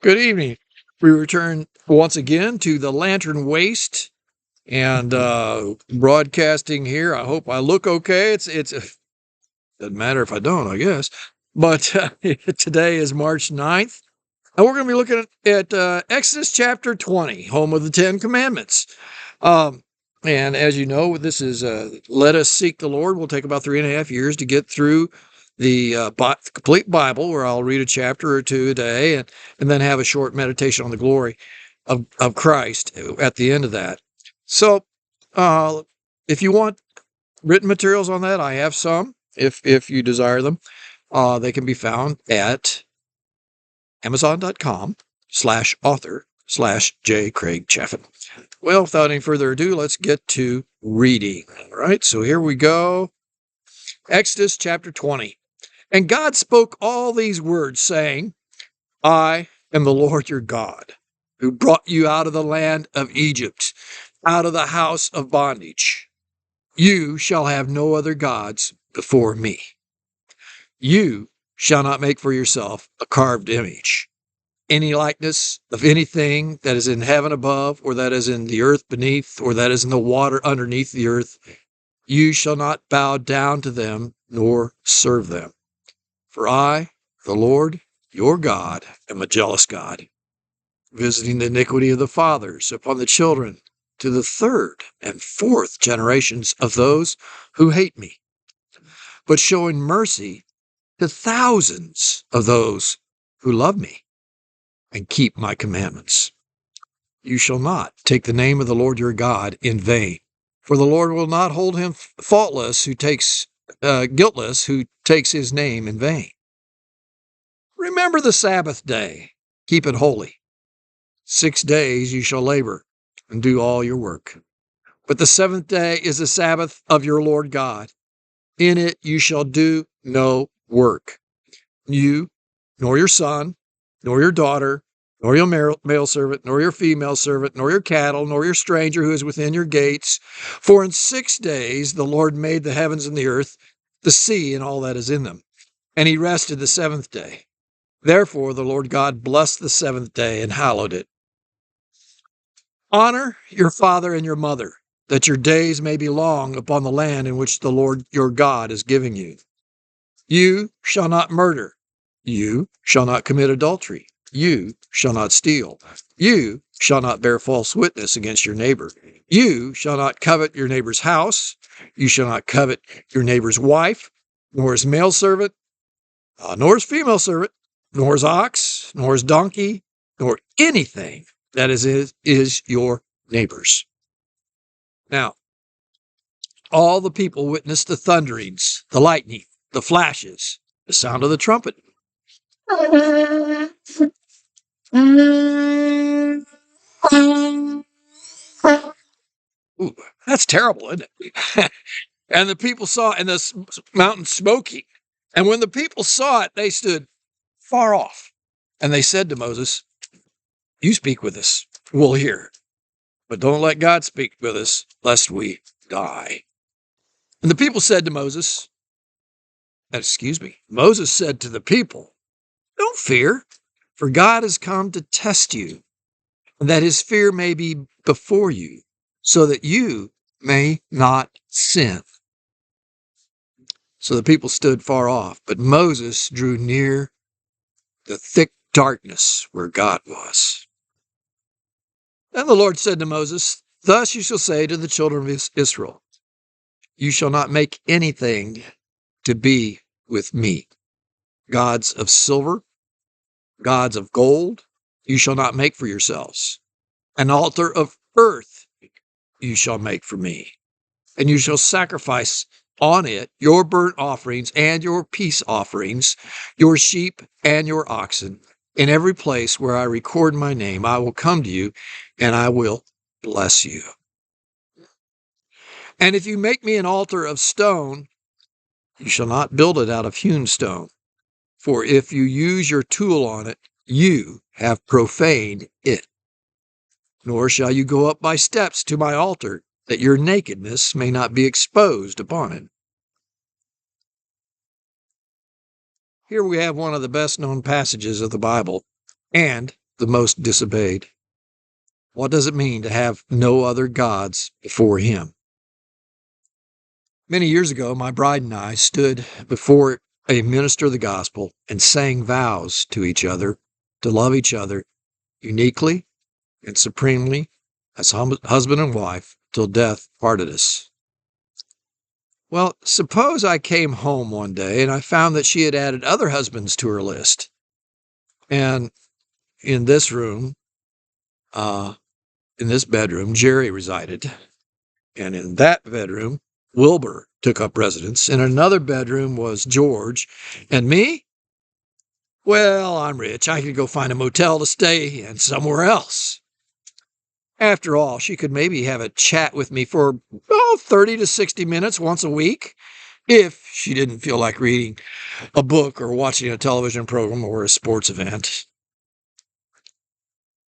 Good evening. We return once again to the Lantern Waste and broadcasting here. I hope I look okay. It's doesn't matter if I don't, I guess. But today is March 9th, and we're going to be looking at Exodus chapter 20, home of the Ten Commandments. And as you know, this is Let Us Seek the Lord. We'll take about 3.5 years to get through the complete Bible, where I'll read a chapter or two a day and then have a short meditation on the glory of Christ at the end of that. So if you want written materials on that, I have some, if you desire them. They can be found at amazon.com/author/J. Craig Chaffin. Well, without any further ado, let's get to reading. All right, so here we go. Exodus chapter 20. And God spoke all these words, saying, I am the Lord your God, who brought you out of the land of Egypt, out of the house of bondage. You shall have no other gods before me. You shall not make for yourself a carved image, any likeness of anything that is in heaven above, or that is in the earth beneath, or that is in the water underneath the earth. You shall not bow down to them, nor serve them. For I, the Lord, your God, am a jealous God, visiting the iniquity of the fathers upon the children to the third and fourth generations of those who hate me, but showing mercy to thousands of those who love me and keep my commandments. You shall not take the name of the Lord your God in vain, for the Lord will not hold him guiltless who takes his name in vain. Remember the Sabbath day, keep it holy. 6 days you shall labor and do all your work. But the seventh day is the Sabbath of your Lord God. In it you shall do no work. You, nor your son, nor your daughter, nor your male servant, nor your female servant, nor your cattle, nor your stranger who is within your gates. For in 6 days the Lord made the heavens and the earth, the sea and all that is in them. And he rested the seventh day. Therefore the Lord God blessed the seventh day and hallowed it. Honor your father and your mother, that your days may be long upon the land in which the Lord your God is giving you. You shall not murder. You shall not commit adultery. You shall not steal. You shall not bear false witness against your neighbor. You shall not covet your neighbor's house. You shall not covet your neighbor's wife, nor his male servant, nor his female servant, nor his ox, nor his donkey, nor anything that is your neighbor's. Now, all the people witnessed the thunderings, the lightning, the flashes, the sound of the trumpet. Ooh, that's terrible, isn't it? And the people saw, and the mountain smoking. And when the people saw it, they stood far off. And they said to Moses, you speak with us, we'll hear. But don't let God speak with us, lest we die. And the people said to Moses said to the people, don't fear, for God has come to test you, and that his fear may be before you, so that you may not sin. So the people stood far off, but Moses drew near the thick darkness where God was. Then the Lord said to Moses, thus you shall say to the children of Israel, you shall not make anything to be with me. Gods of silver, gods of gold, you shall not make for yourselves. An altar of earth you shall make for me, and you shall sacrifice on it your burnt offerings and your peace offerings, your sheep and your oxen. In every place where I record my name, I will come to you, and I will bless you. And if you make me an altar of stone, you shall not build it out of hewn stone. For if you use your tool on it, you have profaned it. Nor shall you go up by steps to my altar, that your nakedness may not be exposed upon it. Here we have one of the best known passages of the Bible. and the most disobeyed. What does it mean to have no other gods before him? Many years ago, my bride and I stood before a minister of the gospel and sang vows to each other to love each other uniquely and supremely as husband and wife till death parted us. Well, suppose I came home one day and I found that she had added other husbands to her list. And in this room, in this bedroom, Jerry resided. And in that bedroom, Wilbur took up residence. In another bedroom was George. And me? Well, I'm rich. I could go find a motel to stay in somewhere else. After all, she could maybe have a chat with me for 30 to 60 minutes once a week if she didn't feel like reading a book or watching a television program or a sports event.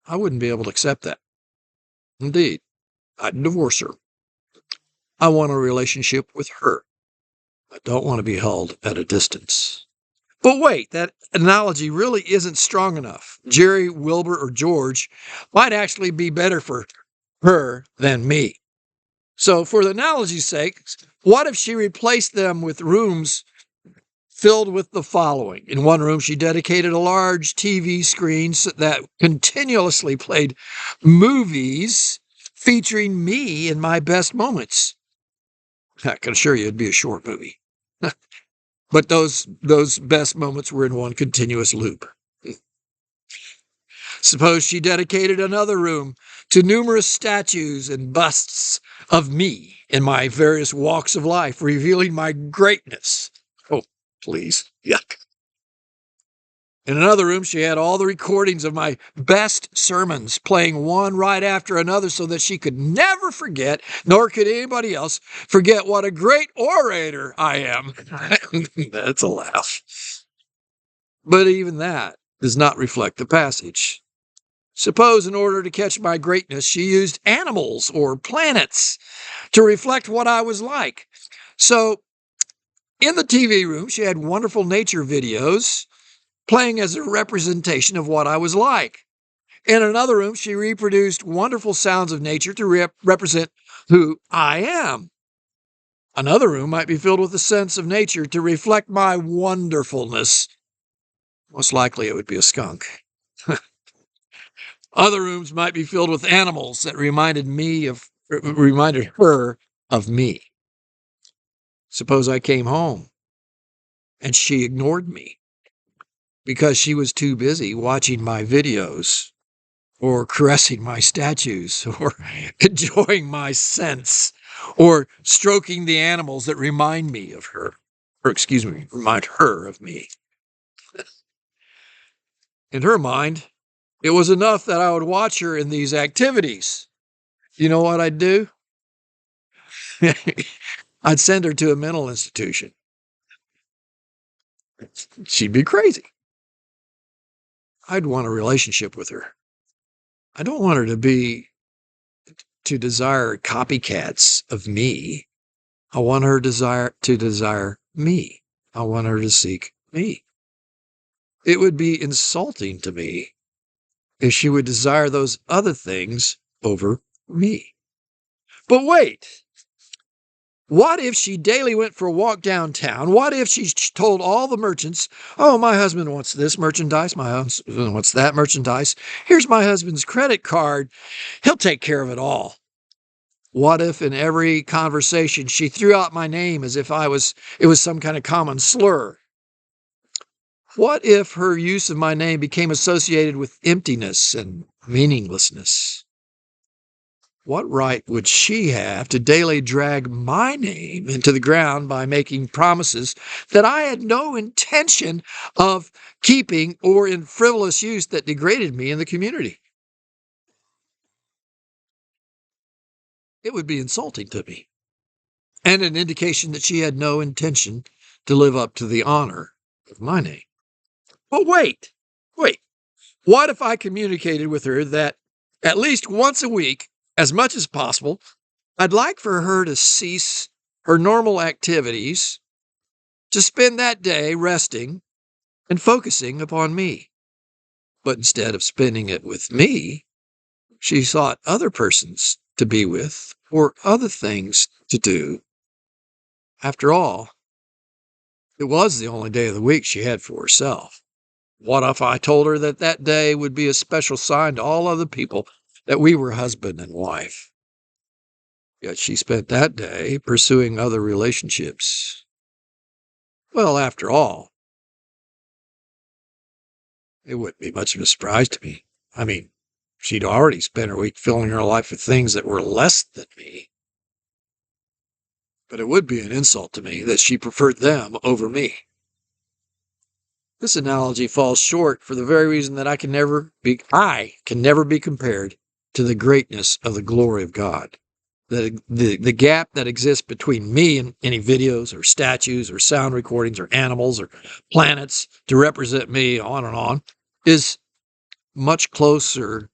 I wouldn't be able to accept that. Indeed, I'd divorce her. I want a relationship with her. I don't want to be held at a distance. But wait, that analogy really isn't strong enough. Jerry, Wilbur, or George might actually be better for her than me. So for the analogy's sake, what if she replaced them with rooms filled with the following? In one room, she dedicated a large TV screen that continuously played movies featuring me in my best moments. I can assure you it'd be a short movie. But those best moments were in one continuous loop. Suppose she dedicated another room to numerous statues and busts of me in my various walks of life, revealing my greatness. Oh, please. Yuck. In another room, she had all the recordings of my best sermons, playing one right after another so that she could never forget, nor could anybody else forget what a great orator I am. That's a laugh. But even that does not reflect the passage. Suppose in order to catch my greatness, she used animals or planets to reflect what I was like. So in the TV room, she had wonderful nature videos playing as a representation of what I was like. In another room, she reproduced wonderful sounds of nature to represent who I am. Another room might be filled with a sense of nature to reflect my wonderfulness. Most likely it would be a skunk. Other rooms might be filled with animals that reminded her of me. Suppose I came home and she ignored me because she was too busy watching my videos or caressing my statues or enjoying my scents or stroking the animals that remind me of her, or remind her of me. In her mind, it was enough that I would watch her in these activities. You know what I'd do? I'd send her to a mental institution. She'd be crazy. I'd want a relationship with her. I don't want her to desire copycats of me. I want her to desire me. I want her to seek me. It would be insulting to me if she would desire those other things over me. But wait, what if she daily went for a walk downtown? What if she told all the merchants, oh, my husband wants this merchandise, my husband wants that merchandise. Here's my husband's credit card. He'll take care of it all. What if in every conversation she threw out my name as if it was some kind of common slur? What if her use of my name became associated with emptiness and meaninglessness? What right would she have to daily drag my name into the ground by making promises that I had no intention of keeping or in frivolous use that degraded me in the community? It would be insulting to me and an indication that she had no intention to live up to the honor of my name. But wait. What if I communicated with her that at least once a week, as much as possible, I'd like for her to cease her normal activities, to spend that day resting and focusing upon me? But instead of spending it with me, she sought other persons to be with or other things to do. After all, it was the only day of the week she had for herself. What if I told her that that day would be a special sign to all other people that we were husband and wife? Yet she spent that day pursuing other relationships. Well, after all, it wouldn't be much of a surprise to me. I mean, she'd already spent her week filling her life with things that were less than me. But it would be an insult to me that she preferred them over me. This analogy falls short for the very reason that I can never be compared to the greatness of the glory of God. The gap that exists between me and any videos or statues or sound recordings or animals or planets to represent me, on and on, is much closer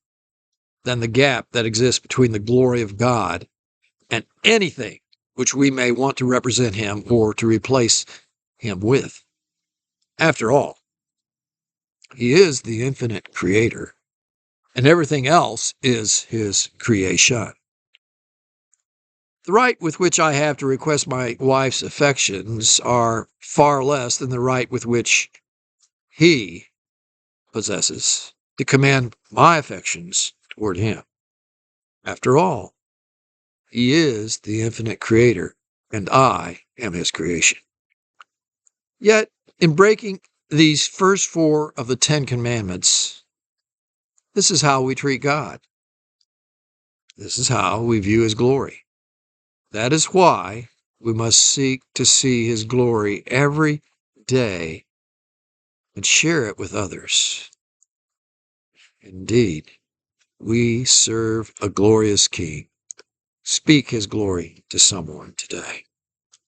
than the gap that exists between the glory of God and anything which we may want to represent him or to replace him with. After all, he is the infinite creator, and everything else is his creation. The right with which I have to request my wife's affections are far less than the right with which he possesses to command my affections toward him. After all, he is the infinite creator, and I am his creation. Yet, in breaking these first 4 of the 10 commandments, this is how we treat God. This is how we view his glory. That is why we must seek to see his glory every day and share it with others. Indeed, we serve a glorious King. Speak his glory to someone today.